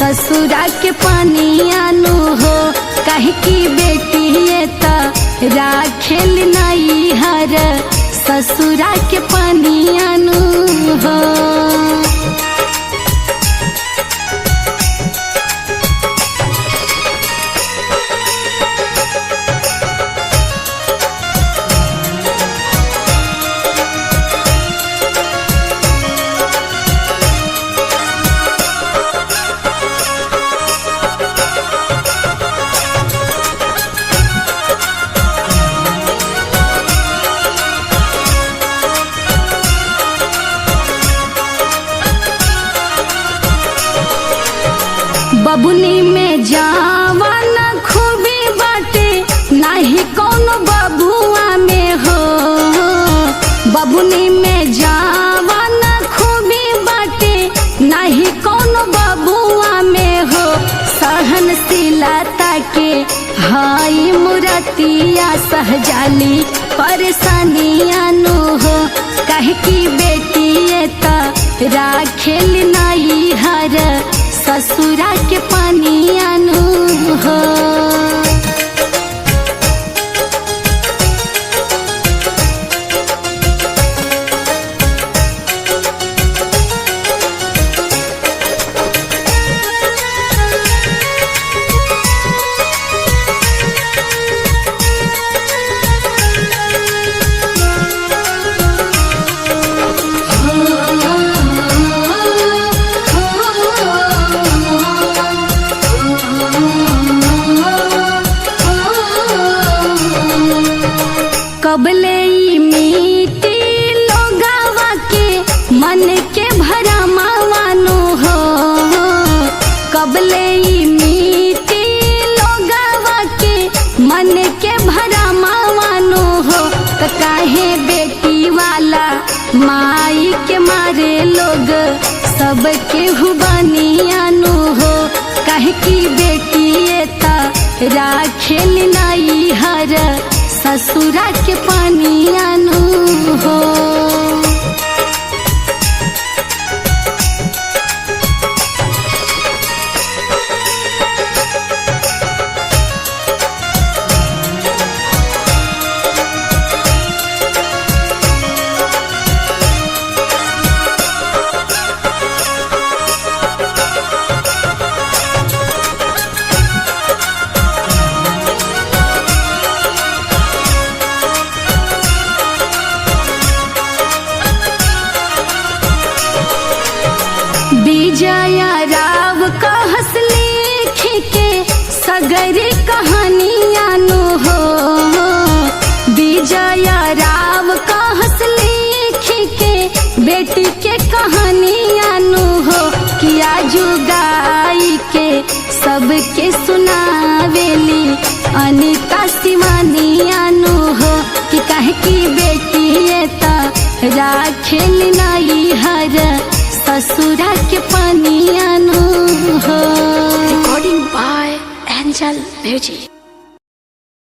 ससुरा के पानियानु हो। काहे की बेटी ये त राखेल नहीं हर ससुरा के पानियानु हो। बबुनी में जावन खूबी बाटे नाही कौनो बबुआ में हो। बबुनी में जावन खूबी बाटे नाही कौनो बबुआ में हो। सहनशीलता के हाई मुरतिया सहजाली परेशानियानु हो। काहे की बेटी ये त राखेल नहीं हर ससुरा के पानियानु हो। कबले मीठी लोगावा के मन के भरा मावानो हो। कबले मीठी लोगावा के मन के भरा मावानो हो। तो काहे बेटी वाला माई के मारे लोग सबके हुबनियानु हो। काहे की बेटी ये त राखेल नहीं हर ससुरा के पानियानु हो। विजया राव कहस लिख के सगरी कहानियानु हो। विजया राव कहस लिख के बेटी के कहानियानु हो। किया जुगाई के सबके सुनावेली अनिता शिवानियानु हो। कि काहे की बेटी ये त राखेल नहीं हर ससुरा के पानियानु हो। Recording by Angel Music।